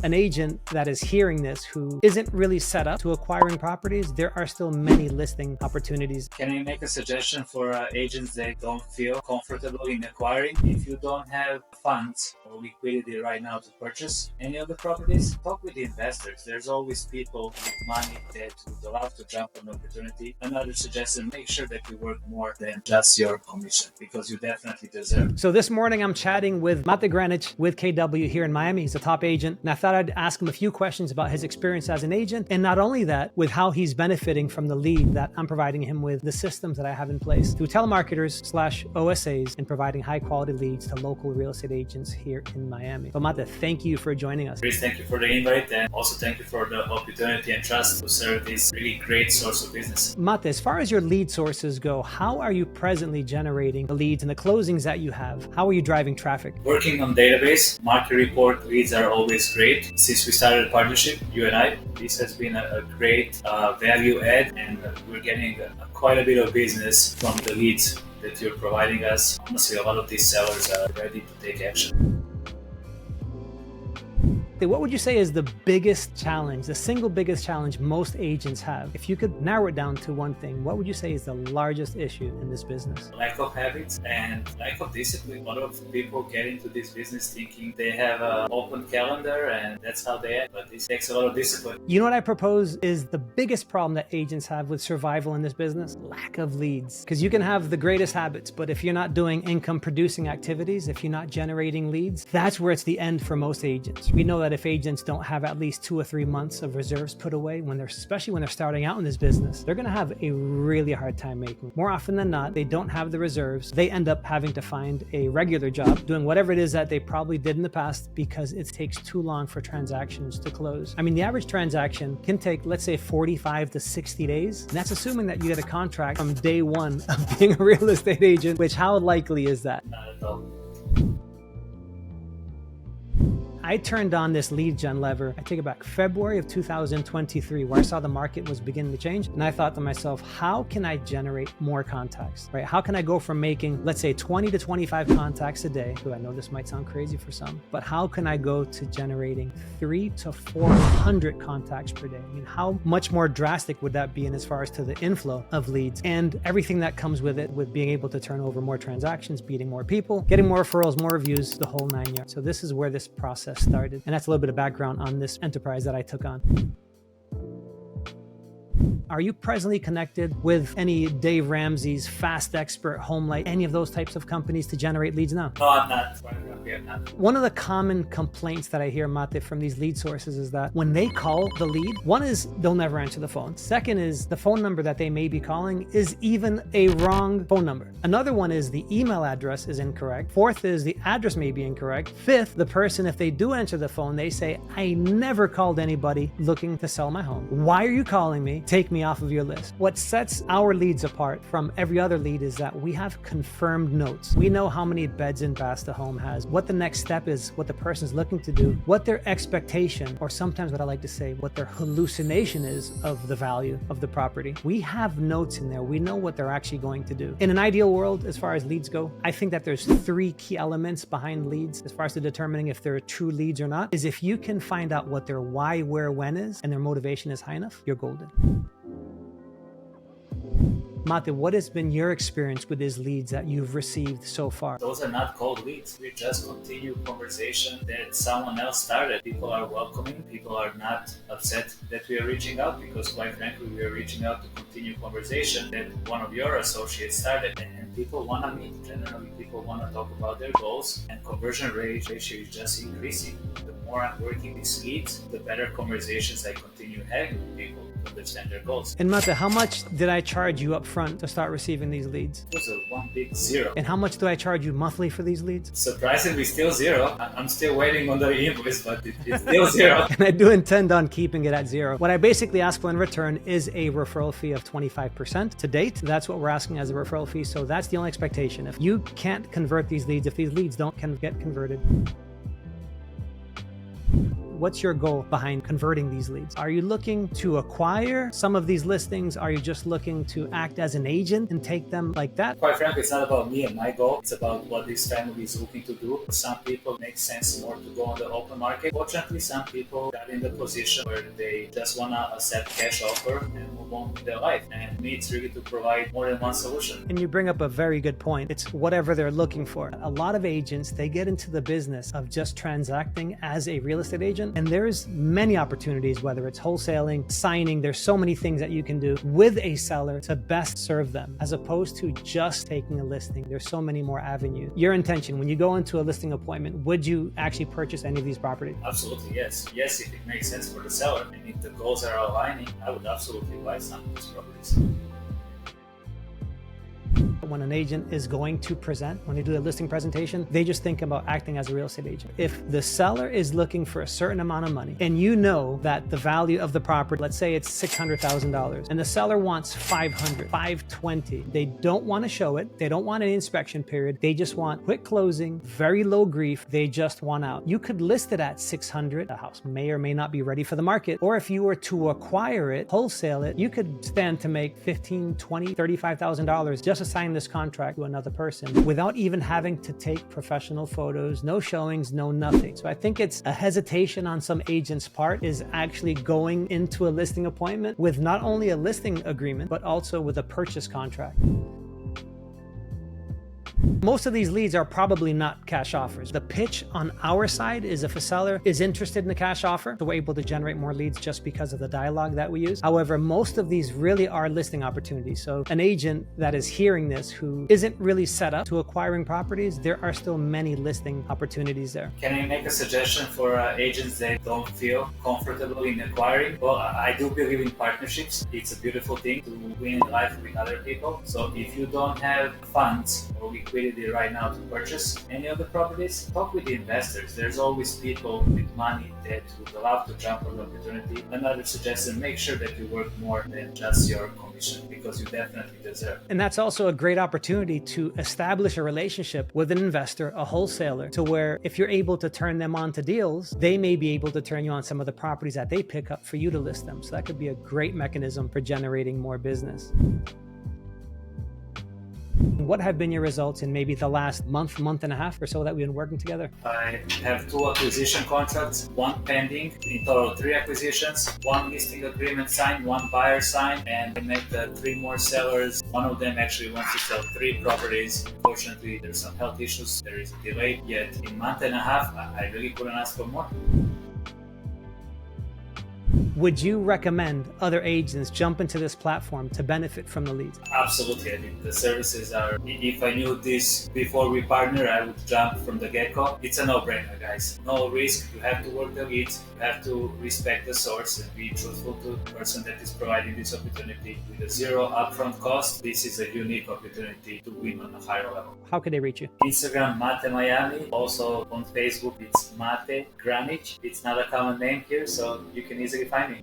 an agent that is hearing this who isn't really set up to acquiring properties, there are still many listing opportunities. Can I make a suggestion for agents that don't feel comfortable in acquiring? If you don't have funds or liquidity right now to purchase any of the properties, talk with the investors. There's always people with money that would love to jump on an opportunity. Another suggestion, make sure that you work more than just your commission, because you definitely deserve it. So this morning I'm chatting with Mate Granic with KW here in Miami. He's a top agent, and I thought I'd ask him a few questions about his experience as an agent, and not only that, with how he's benefiting from the lead that I'm providing him with, the systems that I have in place through telemarketers/OSAs and providing high quality leads to local real estate agents here in Miami. So Mate, thank you for joining us. Chris, thank you for the invite, and also thank you for the opportunity and trust to serve this really great source of business. Mate, as far as your lead sources go, how are you presently generating the leads and the closings that you have? How are you driving traffic? Working on database, market report leads are always great. Since we started a partnership, you and I, this has been a great value add, and we're getting quite a bit of business from the leads that you're providing us. Honestly, a lot of these sellers are ready to take action. What would you say is the biggest challenge, the single biggest challenge most agents have? If you could narrow it down to one thing, what would you say is the largest issue in this business? Lack of habits and lack of discipline. A lot of people get into this business thinking they have an open calendar and that's how they act, but this takes a lot of discipline. You know what I propose is the biggest problem that agents have with survival in this business? Lack of leads. Because you can have the greatest habits, but if you're not doing income producing activities, if you're not generating leads, that's where it's the end for most agents. We know that if agents don't have at least 2 or 3 months of reserves put away, especially when they're starting out in this business, they're going to have a really hard time making. More often than not, they don't have the reserves. They end up having to find a regular job, doing whatever it is that they probably did in the past because it takes too long for transactions to close. I mean, the average transaction can take, let's say, 45 to 60 days. And that's assuming that you get a contract from day one of being a real estate agent, which how likely is that? Not at all. I turned on this lead gen lever, I take it back, February of 2023, where I saw the market was beginning to change. And I thought to myself, how can I generate more contacts, right? How can I go from making, let's say 20 to 25 contacts a day? I know this might sound crazy for some, but how can I go to generating 300 to 400 contacts per day? I mean, how much more drastic would that be in as far as to the inflow of leads and everything that comes with it, with being able to turn over more transactions, beating more people, getting more referrals, more reviews, the whole 9 yards. So this is where this process started. And that's a little bit of background on this enterprise that I took on. Are you presently connected with any Dave Ramsey's, Fast Expert, HomeLight, any of those types of companies to generate leads now? No, I'm not. One of the common complaints that I hear, Mate, from these lead sources is that when they call the lead, one is they'll never answer the phone. Second is the phone number that they may be calling is even a wrong phone number. Another one is the email address is incorrect. Fourth is the address may be incorrect. Fifth, the person, if they do answer the phone, they say, I never called anybody looking to sell my home. Why are you calling me? Take me off of your list. What sets our leads apart from every other lead is that we have confirmed notes. We know how many beds and baths the home has, what the next step is, what the person's looking to do, what their expectation, or sometimes what I like to say, what their hallucination is of the value of the property. We have notes in there. We know what they're actually going to do. In an ideal world, as far as leads go, I think that there's 3 key elements behind leads as far as to determining if they're true leads or not, is if you can find out what their why, where, when is, and their motivation is high enough, you're golden. Mate, what has been your experience with these leads that you've received so far? Those are not cold leads. We just continue conversation that someone else started. People are welcoming. People are not upset that we are reaching out because, quite frankly, we are reaching out to continue conversation that one of your associates started. And people want to meet. Generally, people want to talk about their goals, and conversion ratio is just increasing. The more I'm working these leads, the better conversations I continue having with people to understand their goals. And Mate, how much did I charge you up front to start receiving these leads? It was a one big zero. And how much do I charge you monthly for these leads? Surprisingly, still zero. I'm still waiting on the invoice, but it's still zero. And I do intend on keeping it at zero. What I basically ask for in return is a referral fee of 25%. To date, that's what we're asking as a referral fee. So that's the only expectation. If you can't convert these leads, if these leads don't get converted, What's your goal behind converting these leads? Are you looking to acquire some of these listings? Are you just looking to act as an agent and take them like that? Quite frankly, it's not about me and my goal. It's about what this family is looking to do. For some people, it makes sense more to go on the open market. Fortunately, some people got in the position where they just want to accept cash offer and move on with their life. And me, it's really to provide more than one solution. And you bring up a very good point. It's whatever they're looking for. A lot of agents, they get into the business of just transacting as a real estate agent. And there's many opportunities, whether it's wholesaling, signing, there's so many things that you can do with a seller to best serve them, as opposed to just taking a listing. There's so many more avenues. Your intention, when you go into a listing appointment, would you actually purchase any of these properties? Absolutely, yes. Yes, if it makes sense for the seller and if the goals are aligning, I would absolutely buy some of these properties. When an agent is going to present, when they do a listing presentation, they just think about acting as a real estate agent. If the seller is looking for a certain amount of money and you know that the value of the property, let's say it's $600,000 and the seller wants 500, 520, they don't want to show it. They don't want an inspection period. They just want quick closing, very low grief. They just want out. You could list it at 600. The house may or may not be ready for the market. Or if you were to acquire it, wholesale it, you could stand to make $15,000, $20,000, $35,000 just to sign this contract to another person without even having to take professional photos, no showings, no nothing. So I think it's a hesitation on some agents' part is actually going into a listing appointment with not only a listing agreement, but also with a purchase contract. Most of these leads are probably not cash offers. The pitch on our side is if a seller is interested in the cash offer, so we're able to generate more leads just because of the dialogue that we use. However, most of these really are listing opportunities. So an agent that is hearing this who isn't really set up to acquiring properties, there are still many listing opportunities there. Can I make a suggestion for agents that don't feel comfortable in acquiring? Well, I do believe in partnerships. It's a beautiful thing to win life with other people. So if you don't have funds or liquidity right now to purchase any of the properties, talk with the investors. There's always people with money that would love to jump on the opportunity. Another suggestion, make sure that you work more than just your commission, because you definitely deserve. And that's also a great opportunity to establish a relationship with an investor, a wholesaler, to where if you're able to turn them on to deals, they may be able to turn you on some of the properties that they pick up for you to list them. So that could be a great mechanism for generating more business. What have been your results in maybe the last month and a half or so that we've been working together? I have 2 acquisition contracts, 1 pending, in total 3 acquisitions, 1 listing agreement signed, 1 buyer signed, and I met 3 more sellers. One of them actually wants to sell 3 properties. Unfortunately, there's some health issues, there is a delay, yet in a month and a half, I really couldn't ask for more. Would you recommend other agents jump into this platform to benefit from the leads? Absolutely. I mean, the services are, if I knew this before we partner, I would jump from the get-go. It's a no-brainer, guys. No risk. You have to work the leads. You have to respect the source and be truthful to the person that is providing this opportunity. With a 0 upfront cost, this is a unique opportunity to win on a higher level. How can they reach you? Instagram, Mate Miami. Also on Facebook, it's Mate Granic. It's not a common name here, so you can easily find me.